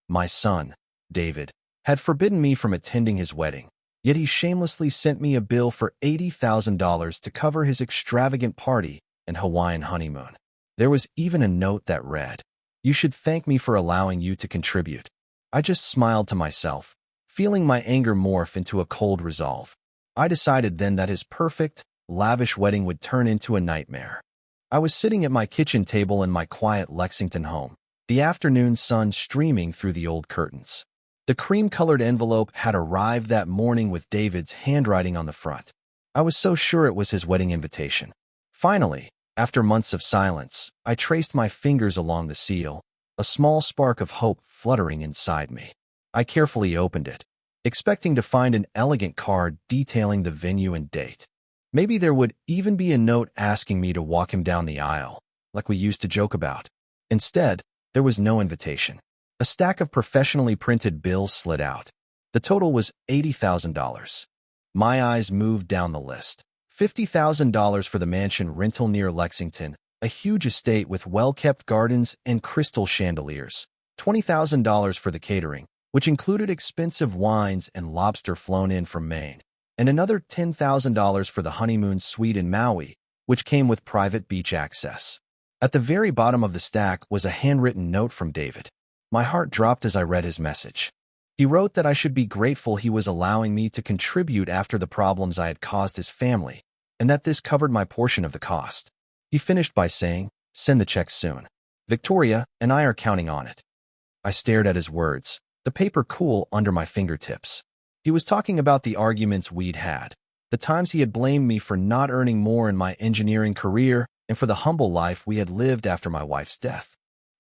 my son, David, had forbidden me from attending his wedding, yet he shamelessly sent me a bill for $80,000 to cover his extravagant party and Hawaiian honeymoon. There was even a note that read, "You should thank me for allowing you to contribute." I just smiled to myself, feeling my anger morph into a cold resolve. I decided then that his perfect, lavish wedding would turn into a nightmare. I was sitting at my kitchen table in my quiet Lexington home, the afternoon sun streaming through the old curtains. The cream-colored envelope had arrived that morning with David's handwriting on the front. I was so sure it was his wedding invitation. Finally, after months of silence, I traced my fingers along the seal, a small spark of hope fluttering inside me. I carefully opened it, expecting to find an elegant card detailing the venue and date. Maybe there would even be a note asking me to walk him down the aisle, like we used to joke about. Instead, there was no invitation. A stack of professionally printed bills slid out. The total was $80,000. My eyes moved down the list. $50,000 for the mansion rental near Lexington, a huge estate with well-kept gardens and crystal chandeliers. $20,000 for the catering, which included expensive wines and lobster flown in from Maine, and another $10,000 for the honeymoon suite in Maui, which came with private beach access. At the very bottom of the stack was a handwritten note from David. My heart dropped as I read his message. He wrote that I should be grateful he was allowing me to contribute after the problems I had caused his family, and that this covered my portion of the cost. He finished by saying, "Send the check soon. Victoria and I are counting on it." I stared at his words, the paper cool under my fingertips. He was talking about the arguments we'd had, the times he had blamed me for not earning more in my engineering career, and for the humble life we had lived after my wife's death.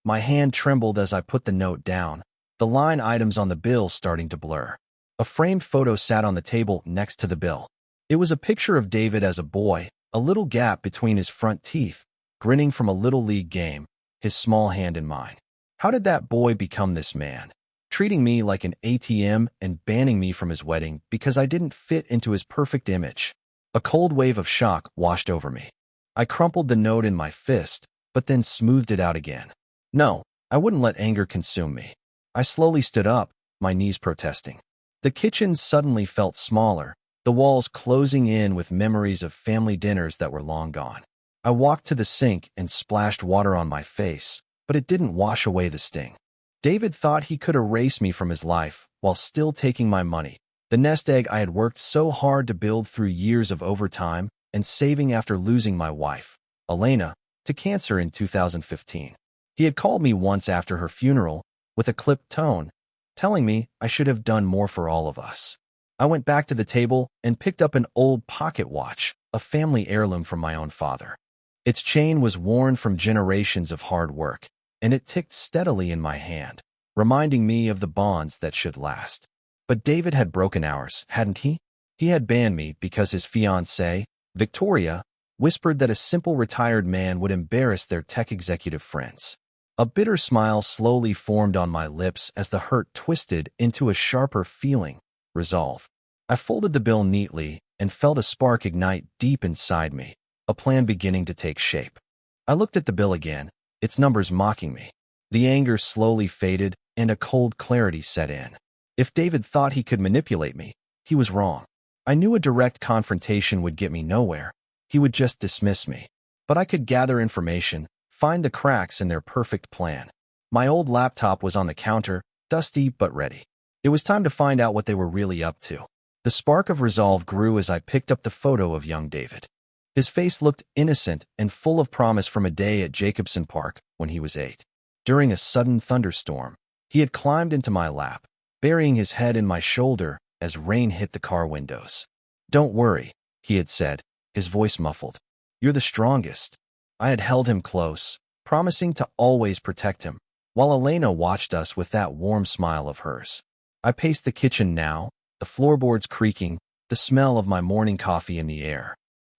My hand trembled as I put the note down, the line items on the bill starting to blur. A framed photo sat on the table next to the bill. It was a picture of David as a boy, a little gap between his front teeth, grinning from a little league game, his small hand in mine. How did that boy become this man, treating me like an ATM and banning me from his wedding because I didn't fit into his perfect image? A cold wave of shock washed over me. I crumpled the note in my fist, but then smoothed it out again. No, I wouldn't let anger consume me. I slowly stood up, my knees protesting. The kitchen suddenly felt smaller, the walls closing in with memories of family dinners that were long gone. I walked to the sink and splashed water on my face, but it didn't wash away the sting. David thought he could erase me from his life while still taking my money, the nest egg I had worked so hard to build through years of overtime and saving after losing my wife, Elena, to cancer in 2015. He had called me once after her funeral, with a clipped tone, telling me I should have done more for all of us. I went back to the table and picked up an old pocket watch, a family heirloom from my own father. Its chain was worn from generations of hard work, and it ticked steadily in my hand, reminding me of the bonds that should last. But David had broken ours, hadn't he? He had banned me because his fiancée, Victoria, whispered that a simple retired man would embarrass their tech executive friends. A bitter smile slowly formed on my lips as the hurt twisted into a sharper feeling, resolve. I folded the bill neatly and felt a spark ignite deep inside me, a plan beginning to take shape. I looked at the bill again, its numbers mocking me. The anger slowly faded and a cold clarity set in. If David thought he could manipulate me, he was wrong. I knew a direct confrontation would get me nowhere. He would just dismiss me. But I could gather information, find the cracks in their perfect plan. My old laptop was on the counter, dusty but ready. It was time to find out what they were really up to. The spark of resolve grew as I picked up the photo of young David. His face looked innocent and full of promise from a day at Jacobson Park when he was 8. During a sudden thunderstorm, he had climbed into my lap, burying his head in my shoulder as rain hit the car windows. "Don't worry," he had said, his voice muffled. "You're the strongest." I had held him close, promising to always protect him, while Elena watched us with that warm smile of hers. I paced the kitchen now, the floorboards creaking, the smell of my morning coffee in the air.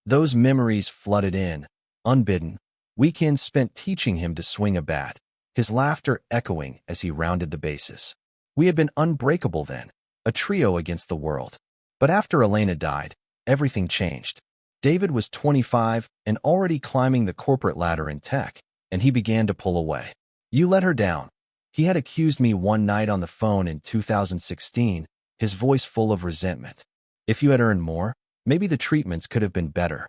Those memories flooded in, unbidden, weekends spent teaching him to swing a bat, his laughter echoing as he rounded the bases. We had been unbreakable then, a trio against the world. But after Elena died, everything changed. David was 25 and already climbing the corporate ladder in tech, and he began to pull away. "You let her down," He had accused me one night on the phone in 2016, his voice full of resentment. If you had earned more, maybe the treatments could have been better.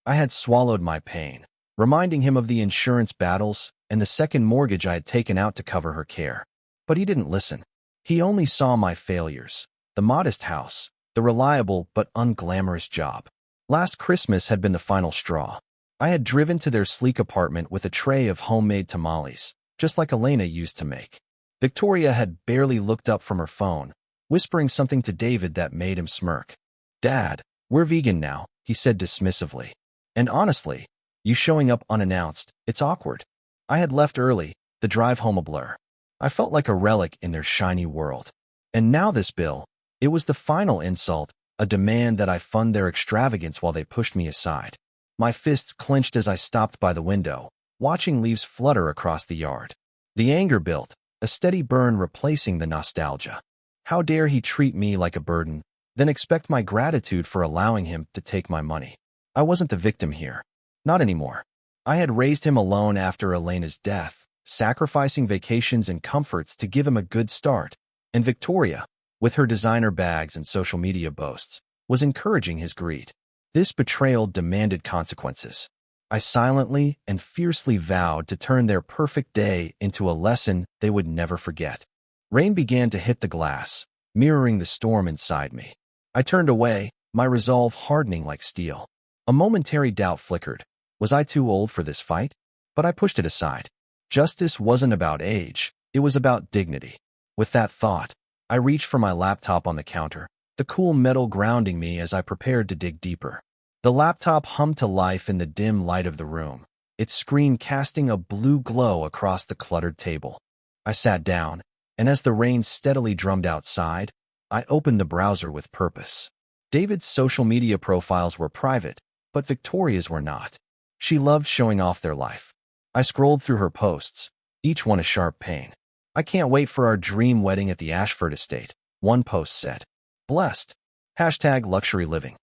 I had swallowed my pain, reminding him of the insurance battles and the second mortgage I had taken out to cover her care. But he didn't listen. He only saw my failures, the modest house, the reliable but unglamorous job. Last Christmas had been the final straw. I had driven to their sleek apartment with a tray of homemade tamales, just like Elena used to make. Victoria had barely looked up from her phone, whispering something to David that made him smirk. "Dad, we're vegan now," he said dismissively. And honestly, you showing up unannounced, it's awkward. I had left early, the drive home a blur. I felt like a relic in their shiny world. And now this bill, it was the final insult, a demand that I fund their extravagance while they pushed me aside. My fists clenched as I stopped by the window, watching leaves flutter across the yard. The anger built, a steady burn replacing the nostalgia. How dare he treat me like a burden, then expect my gratitude for allowing him to take my money? I wasn't the victim here. Not anymore. I had raised him alone after Elena's death, sacrificing vacations and comforts to give him a good start. And Victoria, with her designer bags and social media boasts, was encouraging his greed. This betrayal demanded consequences. I silently and fiercely vowed to turn their perfect day into a lesson they would never forget. Rain began to hit the glass, mirroring the storm inside me. I turned away, my resolve hardening like steel. A momentary doubt flickered. Was I too old for this fight? But I pushed it aside. Justice wasn't about age, it was about dignity. With that thought, I reached for my laptop on the counter, the cool metal grounding me as I prepared to dig deeper. The laptop hummed to life in the dim light of the room, its screen casting a blue glow across the cluttered table. I sat down, and as the rain steadily drummed outside, I opened the browser with purpose. David's social media profiles were private, but Victoria's were not. She loved showing off their life. I scrolled through her posts, each one a sharp pain. "I can't wait for our dream wedding at the Ashford estate," one post said. "Blessed. #luxury living."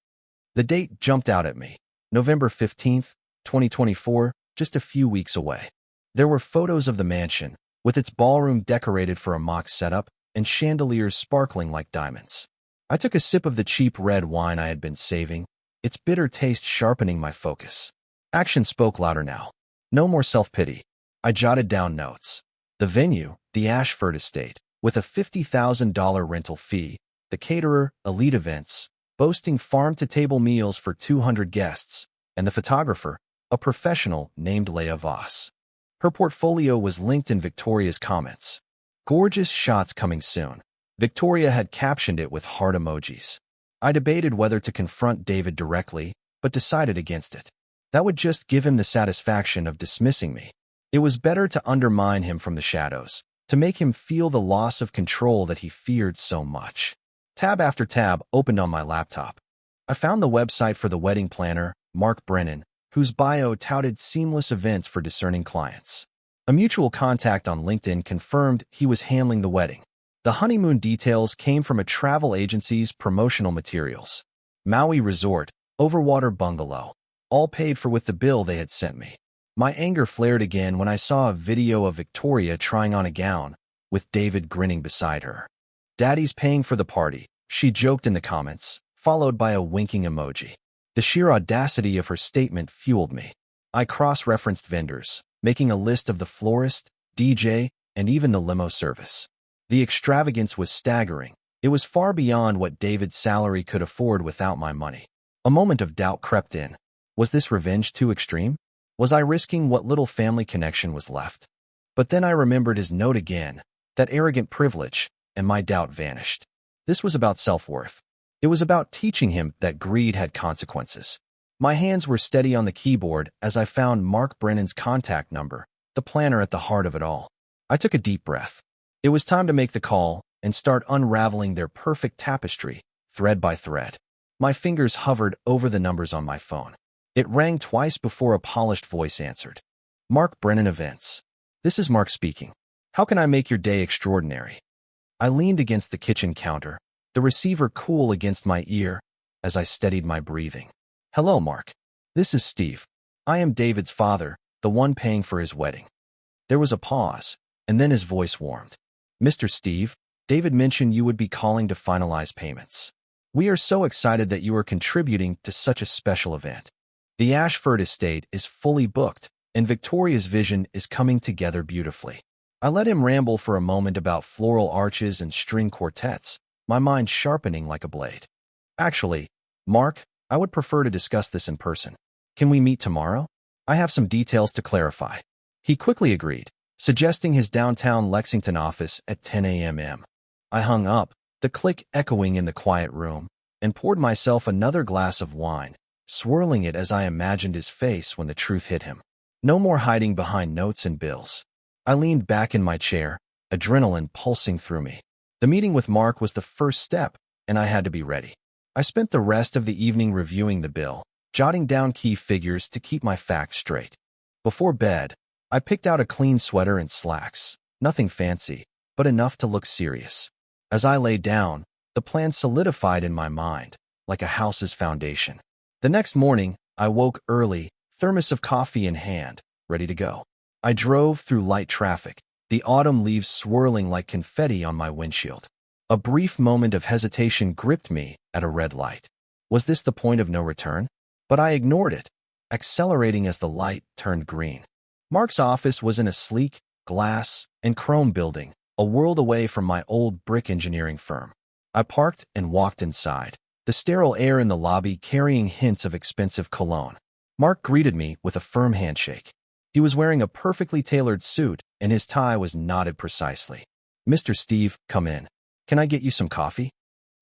The date jumped out at me. November 15th, 2024, just a few weeks away. There were photos of the mansion, with its ballroom decorated for a mock setup and chandeliers sparkling like diamonds. I took a sip of the cheap red wine I had been saving, its bitter taste sharpening my focus. Action spoke louder now. No more self-pity. I jotted down notes. The venue, the Ashford estate, with a $50,000 rental fee, the caterer, elite events, boasting farm-to-table meals for 200 guests, and the photographer, a professional named Leah Voss. Her portfolio was linked in Victoria's comments. "Gorgeous shots coming soon." Victoria had captioned it with heart emojis. I debated whether to confront David directly, but decided against it. That would just give him the satisfaction of dismissing me. It was better to undermine him from the shadows, to make him feel the loss of control that he feared so much. Tab after tab opened on my laptop. I found the website for the wedding planner, Mark Brennan, whose bio touted seamless events for discerning clients. A mutual contact on LinkedIn confirmed he was handling the wedding. The honeymoon details came from a travel agency's promotional materials. Maui Resort, overwater bungalow, all paid for with the bill they had sent me. My anger flared again when I saw a video of Victoria trying on a gown, with David grinning beside her. "Daddy's paying for the party," she joked in the comments, followed by a winking emoji. The sheer audacity of her statement fueled me. I cross-referenced vendors, making a list of the florist, DJ, and even the limo service. The extravagance was staggering. It was far beyond what David's salary could afford without my money. A moment of doubt crept in. Was this revenge too extreme? Was I risking what little family connection was left? But then I remembered his note again, that arrogant privilege, and my doubt vanished. This was about self-worth. It was about teaching him that greed had consequences. My hands were steady on the keyboard as I found Mark Brennan's contact number, the planner at the heart of it all. I took a deep breath. It was time to make the call and start unraveling their perfect tapestry, thread by thread. My fingers hovered over the numbers on my phone. It rang twice before a polished voice answered. "Mark Brennan Events. This is Mark speaking. How can I make your day extraordinary?" I leaned against the kitchen counter, the receiver cool against my ear, as I steadied my breathing. "Hello, Mark. This is Steve. I am David's father, the one paying for his wedding." There was a pause. and then his voice warmed. "Mr. Steve, David mentioned you would be calling to finalize payments. We are so excited that you are contributing to such a special event. The Ashford estate is fully booked, and Victoria's vision is coming together beautifully." I let him ramble for a moment about floral arches and string quartets, my mind sharpening like a blade. "Actually, Mark, I would prefer to discuss this in person. Can we meet tomorrow? I have some details to clarify." He quickly agreed, suggesting his downtown Lexington office at 10 a.m. I hung up, the click echoing in the quiet room, and poured myself another glass of wine, swirling it as I imagined his face when the truth hit him. No more hiding behind notes and bills. I leaned back in my chair, adrenaline pulsing through me. The meeting with Mark was the first step, and I had to be ready. I spent the rest of the evening reviewing the bill, jotting down key figures to keep my facts straight. Before bed, I picked out a clean sweater and slacks, nothing fancy, but enough to look serious. As I lay down, the plan solidified in my mind, like a house's foundation. The next morning, I woke early, thermos of coffee in hand, ready to go. I drove through light traffic, the autumn leaves swirling like confetti on my windshield. A brief moment of hesitation gripped me at a red light. Was this the point of no return? But I ignored it, accelerating as the light turned green. Mark's office was in a sleek, glass, and chrome building, a world away from my old brick engineering firm. I parked and walked inside, the sterile air in the lobby carrying hints of expensive cologne. Mark greeted me with a firm handshake. He was wearing a perfectly tailored suit, and his tie was knotted precisely. "Mr. Steve, come in. Can I get you some coffee?"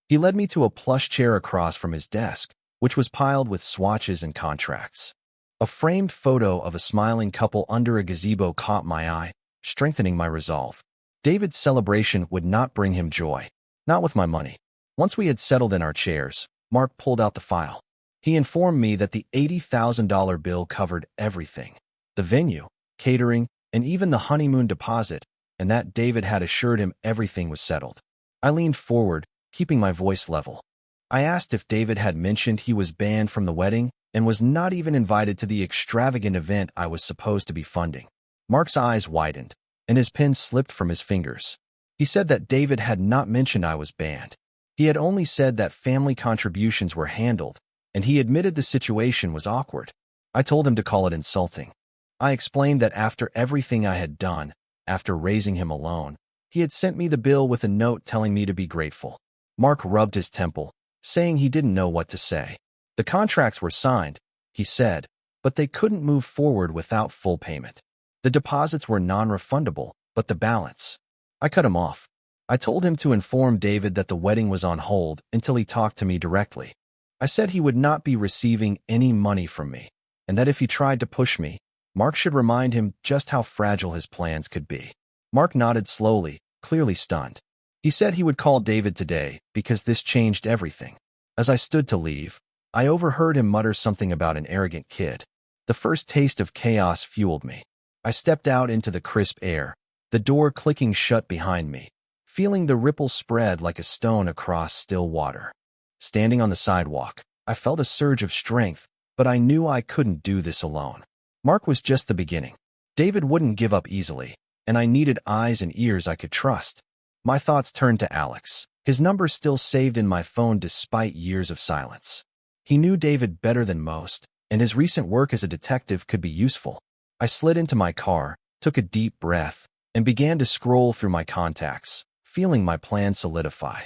He led me to a plush chair across from his desk, which was piled with swatches and contracts. A framed photo of a smiling couple under a gazebo caught my eye, strengthening my resolve. David's celebration would not bring him joy, not with my money. Once we had settled in our chairs, Mark pulled out the file. He informed me that the $80,000 bill covered everything: the venue, catering, and even the honeymoon deposit, and that David had assured him everything was settled. I leaned forward, keeping my voice level. I asked if David had mentioned he was banned from the wedding and was not even invited to the extravagant event I was supposed to be funding. Mark's eyes widened, and his pen slipped from his fingers. He said that David had not mentioned I was banned. He had only said that family contributions were handled, and he admitted the situation was awkward. I told him to call it insulting. I explained that after everything I had done, after raising him alone, he had sent me the bill with a note telling me to be grateful. Mark rubbed his temple, saying he didn't know what to say. The contracts were signed, he said, but they couldn't move forward without full payment. The deposits were non-refundable, but the balance. I cut him off. I told him to inform David that the wedding was on hold until he talked to me directly. I said he would not be receiving any money from me, and that if he tried to push me, Mark should remind him just how fragile his plans could be. Mark nodded slowly, clearly stunned. He said he would call David today because this changed everything. As I stood to leave, I overheard him mutter something about an arrogant kid. The first taste of chaos fueled me. I stepped out into the crisp air, the door clicking shut behind me, feeling the ripple spread like a stone across still water. Standing on the sidewalk, I felt a surge of strength, but I knew I couldn't do this alone. Mark was just the beginning. David wouldn't give up easily, and I needed eyes and ears I could trust. My thoughts turned to Alex, his number still saved in my phone despite years of silence. He knew David better than most, and his recent work as a detective could be useful. I slid into my car, took a deep breath, and began to scroll through my contacts, feeling my plan solidify.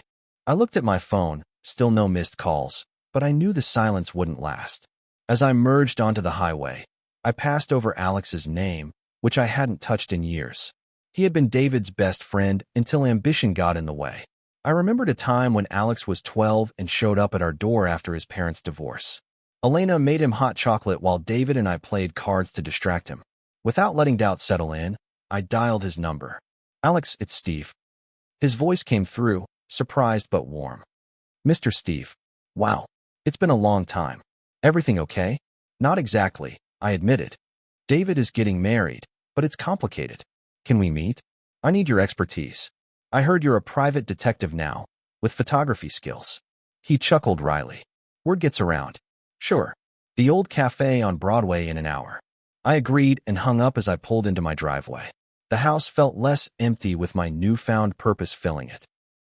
I looked at my phone, still no missed calls, but I knew the silence wouldn't last. As I merged onto the highway, I passed over Alex's name, which I hadn't touched in years. He had been David's best friend until ambition got in the way. I remembered a time when Alex was 12 and showed up at our door after his parents' divorce. Elena made him hot chocolate while David and I played cards to distract him. Without letting doubt settle in, I dialed his number. "Alex, it's Steve." His voice came through, surprised but warm. "Mr. Steve. Wow. It's been a long time. Everything okay?" "Not exactly," I admitted. "David is getting married, but it's complicated. Can we meet? I need your expertise. I heard you're a private detective now, with photography skills." He chuckled wryly. "Word gets around." "Sure. The old cafe on Broadway in an hour." I agreed and hung up as I pulled into my driveway. The house felt less empty with my newfound purpose filling it.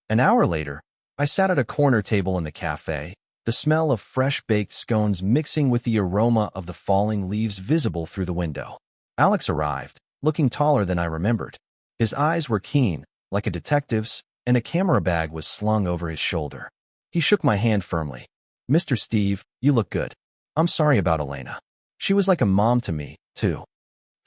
An hour later, I sat at a corner table in the cafe, the smell of fresh-baked scones mixing with the aroma of the falling leaves visible through the window. Alex arrived, looking taller than I remembered. His eyes were keen, like a detective's, and a camera bag was slung over his shoulder. He shook my hand firmly. "Mr. Steve, you look good. I'm sorry about Elena. She was like a mom to me, too."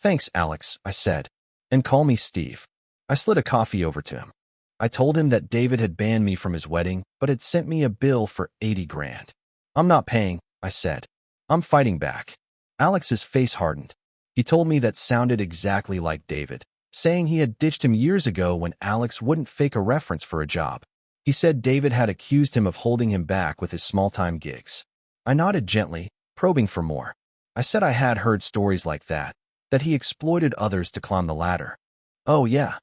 "Thanks, Alex," I said. "And call me Steve." I slid a coffee over to him. I told him that David had banned me from his wedding, but had sent me a bill for 80 grand. "I'm not paying," I said. "I'm fighting back." Alex's face hardened. He told me that sounded exactly like David, saying he had ditched him years ago when Alex wouldn't fake a reference for a job. He said David had accused him of holding him back with his small-time gigs. I nodded gently, probing for more. I said I had heard stories like that he exploited others to climb the ladder. "Oh yeah,"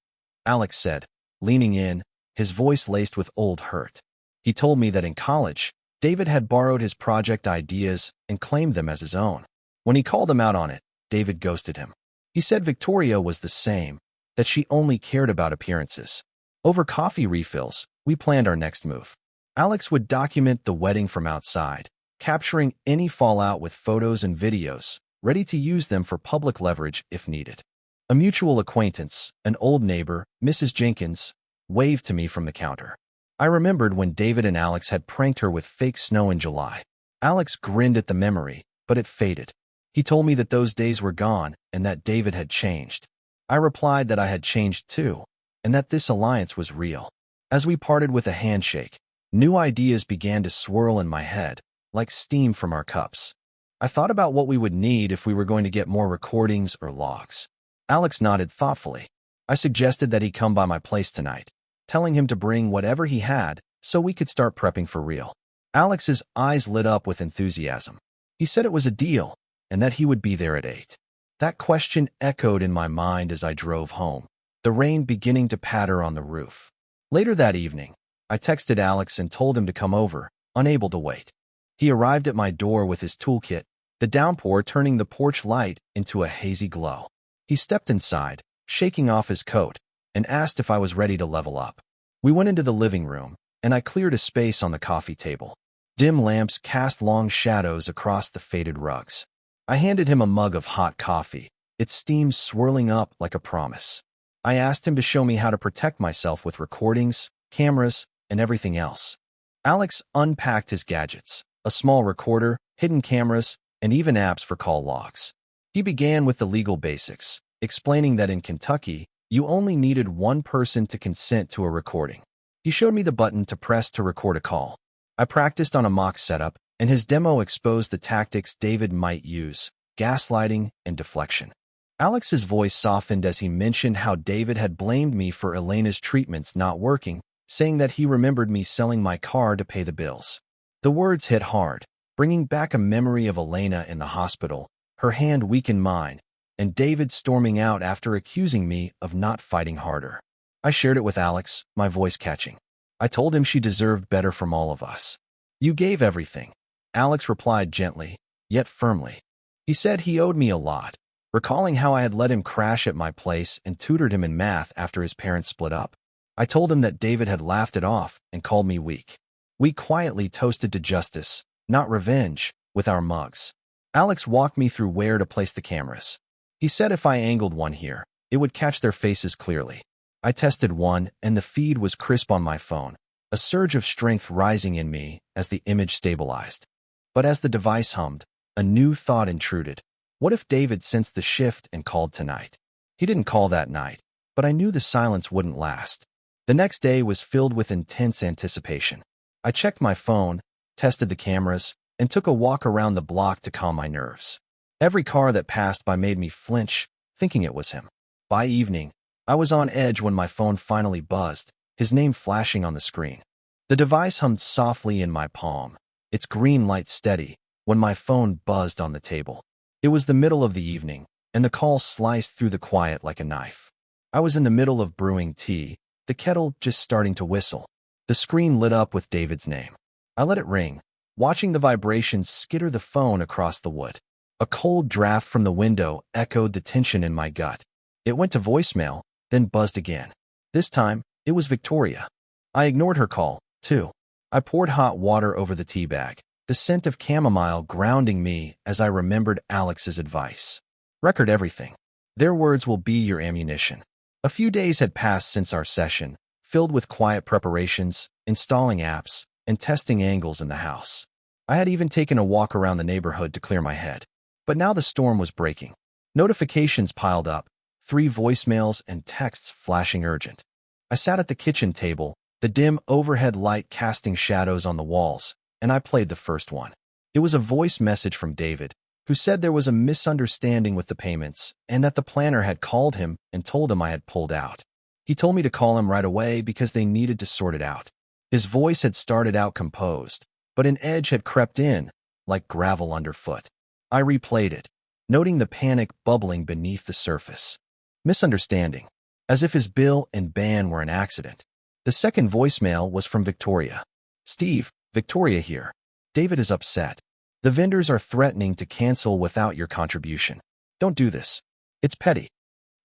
Alex said, leaning in, his voice laced with old hurt. He told me that in college, David had borrowed his project ideas and claimed them as his own. When he called him out on it, David ghosted him. He said Victoria was the same, that she only cared about appearances. Over coffee refills, we planned our next move. Alex would document the wedding from outside, capturing any fallout with photos and videos, ready to use them for public leverage if needed. A mutual acquaintance, an old neighbor, Mrs. Jenkins, waved to me from the counter. I remembered when David and Alex had pranked her with fake snow in July. Alex grinned at the memory, but it faded. He told me that those days were gone and that David had changed. I replied that I had changed too, and that this alliance was real. As we parted with a handshake, new ideas began to swirl in my head, like steam from our cups. I thought about what we would need if we were going to get more recordings or logs. Alex nodded thoughtfully. I suggested that he come by my place tonight, telling him to bring whatever he had so we could start prepping for real. Alex's eyes lit up with enthusiasm. He said it was a deal, and that he would be there at 8. That question echoed in my mind as I drove home, the rain beginning to patter on the roof. Later that evening, I texted Alex and told him to come over, unable to wait. He arrived at my door with his toolkit, the downpour turning the porch light into a hazy glow. He stepped inside, shaking off his coat, and asked if I was ready to level up. We went into the living room, and I cleared a space on the coffee table. Dim lamps cast long shadows across the faded rugs. I handed him a mug of hot coffee, its steam swirling up like a promise. I asked him to show me how to protect myself with recordings, cameras, and everything else. Alex unpacked his gadgets, a small recorder, hidden cameras, and even apps for call logs. He began with the legal basics, explaining that in Kentucky, you only needed one person to consent to a recording. He showed me the button to press to record a call. I practiced on a mock setup, and his demo exposed the tactics David might use: gaslighting and deflection. Alex's voice softened as he mentioned how David had blamed me for Elena's treatments not working, saying that he remembered me selling my car to pay the bills. The words hit hard, bringing back a memory of Elena in the hospital, her hand weak in mine, and David storming out after accusing me of not fighting harder. I shared it with Alex, my voice catching. I told him she deserved better from all of us. "You gave everything," Alex replied gently, yet firmly. He said he owed me a lot, recalling how I had let him crash at my place and tutored him in math after his parents split up. I told him that David had laughed it off and called me weak. We quietly toasted to justice, not revenge, with our mugs. Alex walked me through where to place the cameras. He said if I angled one here, it would catch their faces clearly. I tested one, and the feed was crisp on my phone, a surge of strength rising in me as the image stabilized. But as the device hummed, a new thought intruded. What if David sensed the shift and called tonight? He didn't call that night, but I knew the silence wouldn't last. The next day was filled with intense anticipation. I checked my phone, tested the cameras, and took a walk around the block to calm my nerves. Every car that passed by made me flinch, thinking it was him. By evening, I was on edge when my phone finally buzzed, his name flashing on the screen. The device hummed softly in my palm, its green light steady, when my phone buzzed on the table. It was the middle of the evening, and the call sliced through the quiet like a knife. I was in the middle of brewing tea, the kettle just starting to whistle. The screen lit up with David's name. I let it ring, watching the vibrations skitter the phone across the wood. A cold draft from the window echoed the tension in my gut. It went to voicemail, then buzzed again. This time, it was Victoria. I ignored her call, too. I poured hot water over the tea bag, the scent of chamomile grounding me as I remembered Alex's advice. Record everything. Their words will be your ammunition. A few days had passed since our session, filled with quiet preparations, installing apps, and testing angles in the house. I had even taken a walk around the neighborhood to clear my head. But now the storm was breaking. Notifications piled up, 3 voicemails and texts flashing urgent. I sat at the kitchen table, the dim overhead light casting shadows on the walls, and I played the first one. It was a voice message from David, who said there was a misunderstanding with the payments and that the planner had called him and told him I had pulled out. He told me to call him right away because they needed to sort it out. His voice had started out composed, but an edge had crept in, like gravel underfoot. I replayed it, noting the panic bubbling beneath the surface. Misunderstanding, as if his bill and ban were an accident. The second voicemail was from Victoria. Steve, Victoria here. David is upset. The vendors are threatening to cancel without your contribution. Don't do this. It's petty.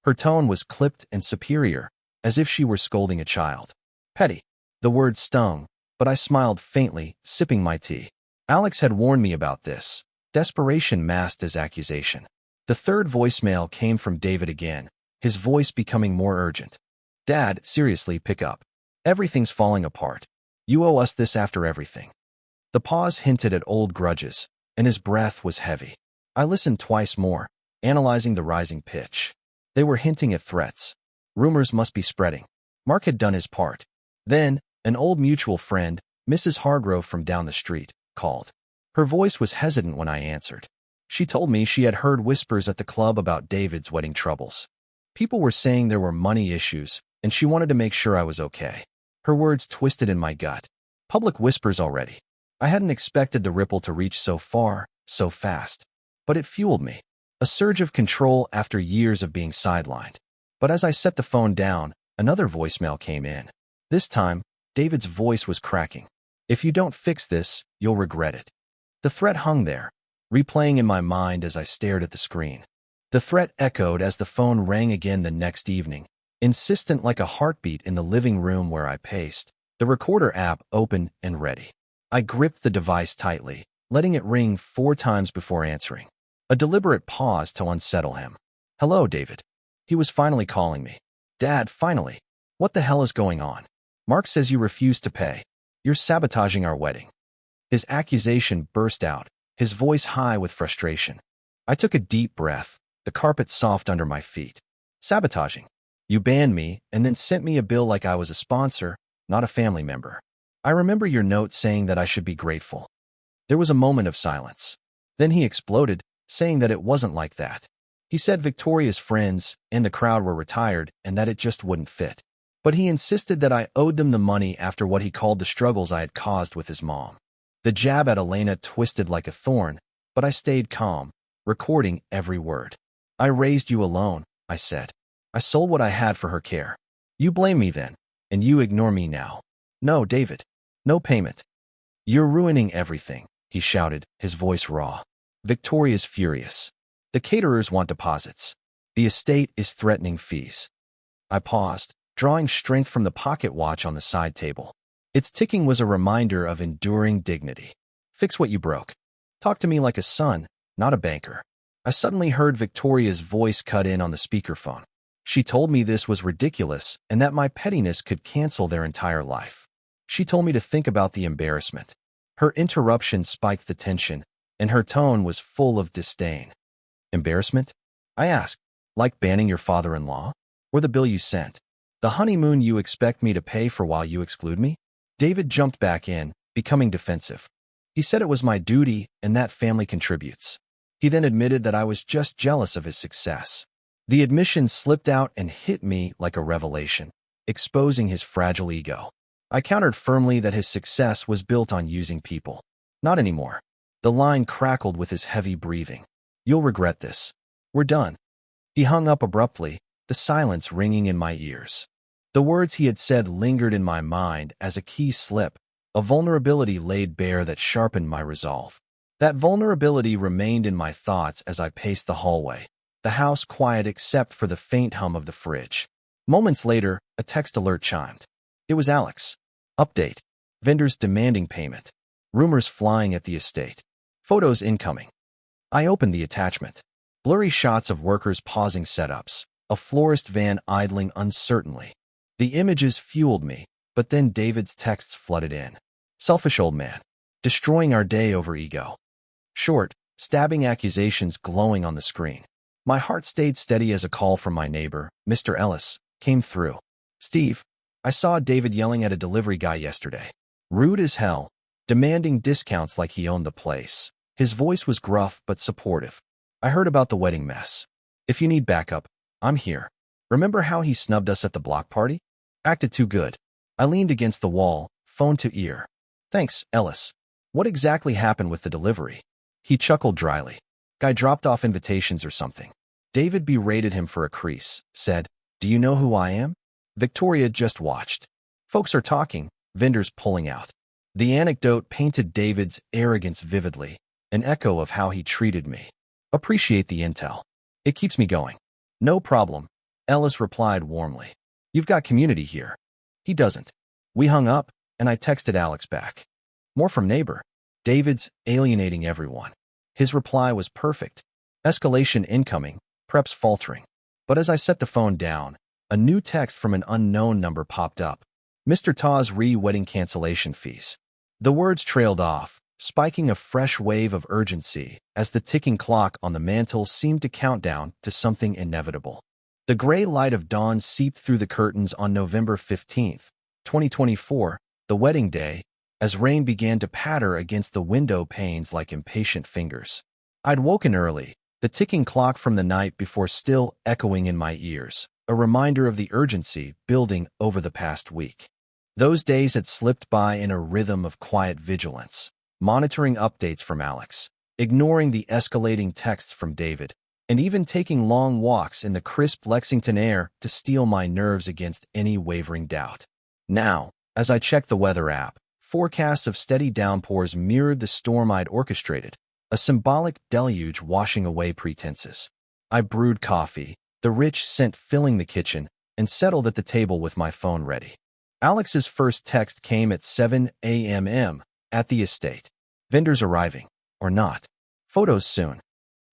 Her tone was clipped and superior, as if she were scolding a child. Petty. The word stung, but I smiled faintly, sipping my tea. Alex had warned me about this. Desperation masked as accusation. The third voicemail came from David again, his voice becoming more urgent. Dad, seriously, pick up. Everything's falling apart. You owe us this after everything. The pause hinted at old grudges, and his breath was heavy. I listened twice more, analyzing the rising pitch. They were hinting at threats. Rumors must be spreading. Mark had done his part. Then, an old mutual friend, Mrs. Hargrove from down the street, called. Her voice was hesitant when I answered. She told me she had heard whispers at the club about David's wedding troubles. People were saying there were money issues, and she wanted to make sure I was okay. Her words twisted in my gut. Public whispers already. I hadn't expected the ripple to reach so far, so fast. But it fueled me. A surge of control after years of being sidelined. But as I set the phone down, another voicemail came in. This time, David's voice was cracking. If you don't fix this, you'll regret it. The threat hung there, replaying in my mind as I stared at the screen. The threat echoed as the phone rang again the next evening, insistent like a heartbeat in the living room where I paced, the recorder app open and ready. I gripped the device tightly, letting it ring 4 times before answering. A deliberate pause to unsettle him. Hello, David. He was finally calling me. Dad, finally. What the hell is going on? Mark says you refuse to pay. You're sabotaging our wedding. His accusation burst out, his voice high with frustration. I took a deep breath, the carpet soft under my feet. Sabotaging. You banned me and then sent me a bill like I was a sponsor, not a family member. I remember your note saying that I should be grateful. There was a moment of silence. Then he exploded, saying that it wasn't like that. He said Victoria's friends and the crowd were retired and that it just wouldn't fit. But he insisted that I owed them the money after what he called the struggles I had caused with his mom. The jab at Elena twisted like a thorn, but I stayed calm, recording every word. I raised you alone, I said. I sold what I had for her care. You blame me then, and you ignore me now. No, David. No payment. You're ruining everything, he shouted, his voice raw. Victoria's furious. The caterers want deposits. The estate is threatening fees. I paused, drawing strength from the pocket watch on the side table. Its ticking was a reminder of enduring dignity. Fix what you broke. Talk to me like a son, not a banker. I suddenly heard Victoria's voice cut in on the speakerphone. She told me this was ridiculous and that my pettiness could cancel their entire life. She told me to think about the embarrassment. Her interruption spiked the tension, and her tone was full of disdain. Embarrassment? I asked. Like banning your father-in-law? Or the bill you sent? The honeymoon you expect me to pay for while you exclude me? David jumped back in, becoming defensive. He said it was my duty and that family contributes. He then admitted that I was just jealous of his success. The admission slipped out and hit me like a revelation, exposing his fragile ego. I countered firmly that his success was built on using people. Not anymore. The line crackled with his heavy breathing. You'll regret this. We're done. He hung up abruptly, the silence ringing in my ears. The words he had said lingered in my mind as a key slip, a vulnerability laid bare that sharpened my resolve. That vulnerability remained in my thoughts as I paced the hallway, the house quiet except for the faint hum of the fridge. Moments later, a text alert chimed. It was Alex. Update. Vendors demanding payment. Rumors flying at the estate. Photos incoming. I opened the attachment. Blurry shots of workers pausing setups. A florist van idling uncertainly. The images fueled me, but then David's texts flooded in. Selfish old man. Destroying our day over ego. Short, stabbing accusations glowing on the screen. My heart stayed steady as a call from my neighbor, Mr. Ellis, came through. Steve, I saw David yelling at a delivery guy yesterday. Rude as hell, demanding discounts like he owned the place. His voice was gruff but supportive. I heard about the wedding mess. If you need backup, I'm here. Remember how he snubbed us at the block party? Acted too good. I leaned against the wall, phone to ear. Thanks, Ellis. What exactly happened with the delivery? He chuckled dryly. Guy dropped off invitations or something. David berated him for a crease, said, Do you know who I am? Victoria just watched. Folks are talking, vendors pulling out. The anecdote painted David's arrogance vividly, an echo of how he treated me. Appreciate the intel. It keeps me going. No problem, Ellis replied warmly. You've got community here. He doesn't. We hung up, and I texted Alex back. More from neighbor. David's alienating everyone. His reply was perfect. Escalation incoming, preps faltering. But as I set the phone down, a new text from an unknown number popped up. Mr. Ta's re-wedding cancellation fees. The words trailed off, spiking a fresh wave of urgency as the ticking clock on the mantel seemed to count down to something inevitable. The gray light of dawn seeped through the curtains on November 15th, 2024, the wedding day, as rain began to patter against the window panes like impatient fingers. I'd woken early, the ticking clock from the night before still echoing in my ears, a reminder of the urgency building over the past week. Those days had slipped by in a rhythm of quiet vigilance, monitoring updates from Alex, ignoring the escalating texts from David, and even taking long walks in the crisp Lexington air to steel my nerves against any wavering doubt. Now, as I checked the weather app, forecasts of steady downpours mirrored the storm I'd orchestrated, a symbolic deluge washing away pretenses. I brewed coffee, the rich scent filling the kitchen, and settled at the table with my phone ready. Alex's first text came at 7 a.m. at the estate. Vendors arriving, or not. Photos soon.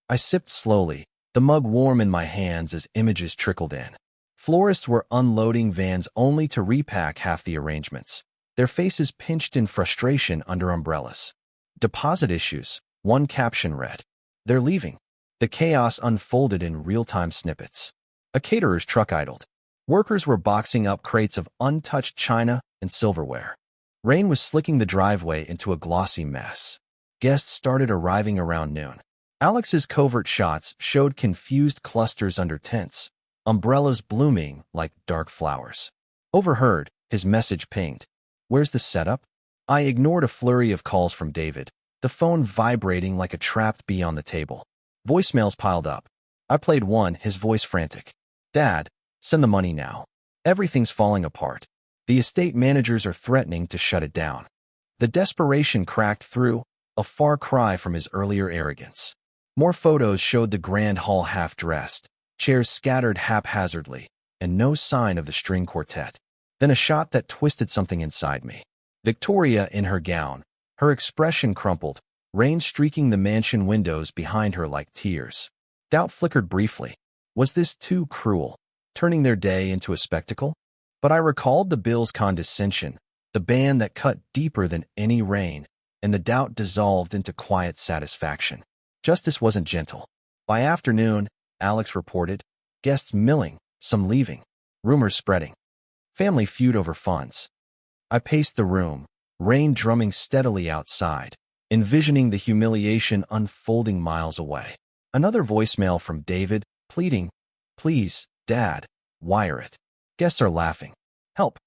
I sipped slowly, the mug warm in my hands as images trickled in. Florists were unloading vans only to repack half the arrangements, their faces pinched in frustration under umbrellas. Deposit issues, one caption read. They're leaving. The chaos unfolded in real-time snippets. A caterer's truck idled. Workers were boxing up crates of untouched china and silverware. Rain was slicking the driveway into a glossy mess. Guests started arriving around noon. Alex's covert shots showed confused clusters under tents, umbrellas blooming like dark flowers. Overheard, his message pinged. Where's the setup? I ignored a flurry of calls from David, the phone vibrating like a trapped bee on the table. Voicemails piled up. I played one, his voice frantic. Dad, send the money now. Everything's falling apart. The estate managers are threatening to shut it down. The desperation cracked through, a far cry from his earlier arrogance. More photos showed the grand hall half-dressed, chairs scattered haphazardly, and no sign of the string quartet. Then a shot that twisted something inside me. Victoria in her gown, her expression crumpled, rain streaking the mansion windows behind her like tears. Doubt flickered briefly. Was this too cruel, turning their day into a spectacle? But I recalled the bill's condescension, the band that cut deeper than any rain, and the doubt dissolved into quiet satisfaction. Justice wasn't gentle. By afternoon, Alex reported, guests milling, some leaving, rumors spreading. Family feud over funds. I paced the room, rain drumming steadily outside, envisioning the humiliation unfolding miles away. Another voicemail from David, pleading, Please, Dad, wire it. Guests are laughing. Help.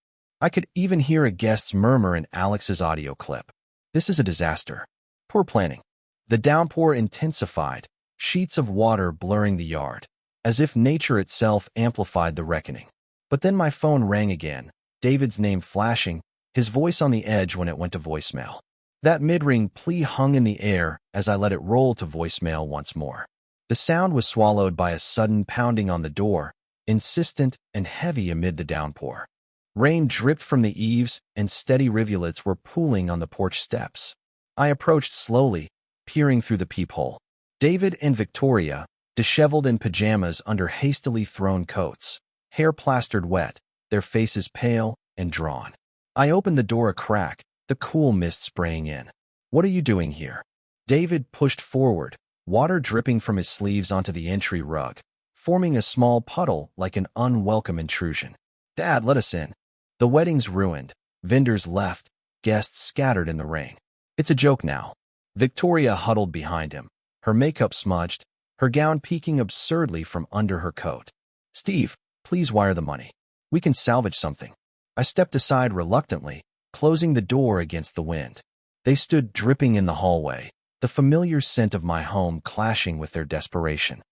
I could even hear a guest's murmur in Alex's audio clip. This is a disaster. Poor planning. The downpour intensified, sheets of water blurring the yard, as if nature itself amplified the reckoning. But then my phone rang again, David's name flashing, his voice on the edge when it went to voicemail. That mid-ring plea hung in the air as I let it roll to voicemail once more. The sound was swallowed by a sudden pounding on the door, insistent and heavy amid the downpour. Rain dripped from the eaves, and steady rivulets were pooling on the porch steps. I approached slowly, peering through the peephole. David and Victoria, disheveled in pajamas under hastily thrown coats, hair plastered wet, their faces pale and drawn. I opened the door a crack, the cool mist spraying in. "What are you doing here?" David pushed forward, water dripping from his sleeves onto the entry rug, forming a small puddle like an unwelcome intrusion. "Dad, let us in." The wedding's ruined, vendors left, guests scattered in the rain. "It's a joke now." Victoria huddled behind him, her makeup smudged, her gown peeking absurdly from under her coat. "Steve, please wire the money. We can salvage something." I stepped aside reluctantly, closing the door against the wind. They stood dripping in the hallway, the familiar scent of my home clashing with their desperation.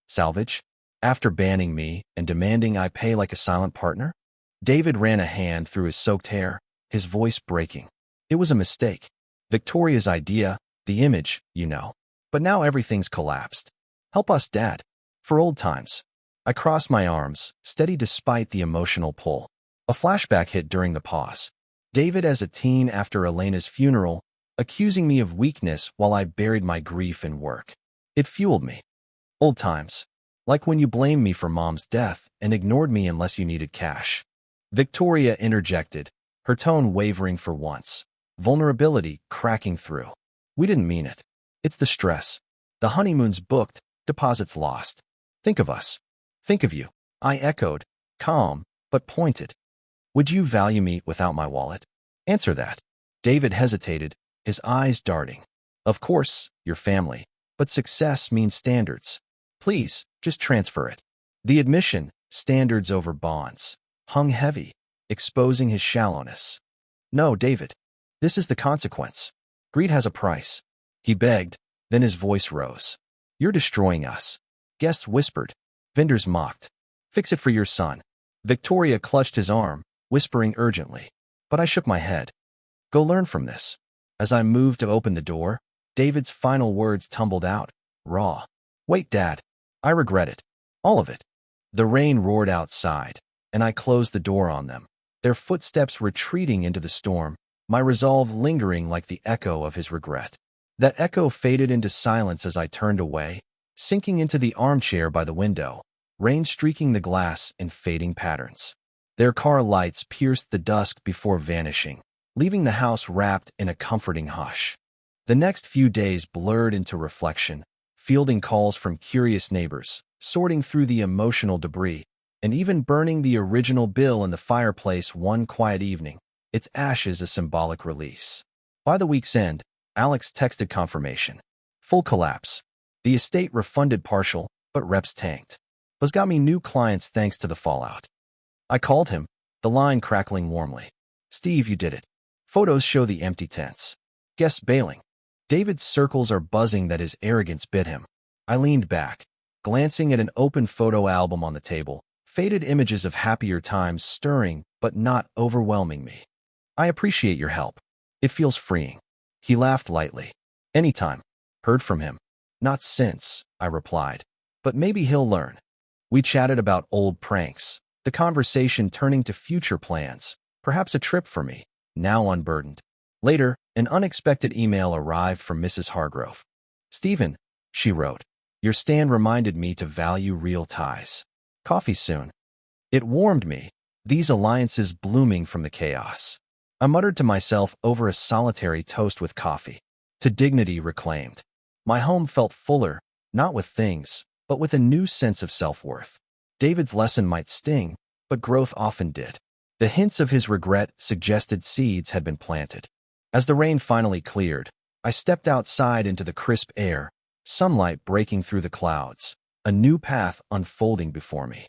"Salvage? After banning me and demanding I pay like a silent partner?" David ran a hand through his soaked hair, his voice breaking. "It was a mistake. Victoria's idea, the image, you know. But now everything's collapsed. Help us, Dad. For old times." I crossed my arms, steady despite the emotional pull. A flashback hit during the pause. David as a teen after Elena's funeral, accusing me of weakness while I buried my grief in work. It fueled me. Old times. Like when you blamed me for Mom's death and ignored me unless you needed cash. Victoria interjected, her tone wavering for once. Vulnerability cracking through. "We didn't mean it. It's the stress. The honeymoon's booked, deposits lost. Think of us. Think of you." I echoed, calm, but pointed. "Would you value me without my wallet? Answer that." David hesitated, his eyes darting. "Of course, your family, but success means standards. Please, just transfer it." The admission, standards over bonds, hung heavy, exposing his shallowness. "No, David. This is the consequence. Greed has a price." He begged, then his voice rose. "You're destroying us." Guests whispered. Vendors mocked. "Fix it for your son." Victoria clutched his arm, whispering urgently. But I shook my head. "Go learn from this." As I moved to open the door, David's final words tumbled out, raw. "Wait, Dad. I regret it. All of it." The rain roared outside, and I closed the door on them, their footsteps retreating into the storm, my resolve lingering like the echo of his regret. That echo faded into silence as I turned away, sinking into the armchair by the window, rain streaking the glass in fading patterns. Their car lights pierced the dusk before vanishing, leaving the house wrapped in a comforting hush. The next few days blurred into reflection, fielding calls from curious neighbors, sorting through the emotional debris, and even burning the original bill in the fireplace one quiet evening, its ashes a symbolic release. By the week's end, Alex texted confirmation. Full collapse. The estate refunded partial, but reps tanked. But got me new clients thanks to the fallout. I called him, the line crackling warmly. "Steve, you did it. Photos show the empty tents. Guests bailing." David's circles are buzzing that his arrogance bit him. I leaned back, glancing at an open photo album on the table, faded images of happier times stirring but not overwhelming me. "I appreciate your help. It feels freeing." He laughed lightly. "Anytime." Heard from him. "Not since," I replied. "But maybe he'll learn." We chatted about old pranks, the conversation turning to future plans, perhaps a trip for me, now unburdened. Later, an unexpected email arrived from Mrs. Hargrove. "Stephen," she wrote, "your stand reminded me to value real ties. Coffee soon." It warmed me, these alliances blooming from the chaos. I muttered to myself over a solitary toast with coffee. To dignity reclaimed. My home felt fuller, not with things, but with a new sense of self-worth. David's lesson might sting, but growth often did. The hints of his regret suggested seeds had been planted. As the rain finally cleared, I stepped outside into the crisp air, sunlight breaking through the clouds, a new path unfolding before me.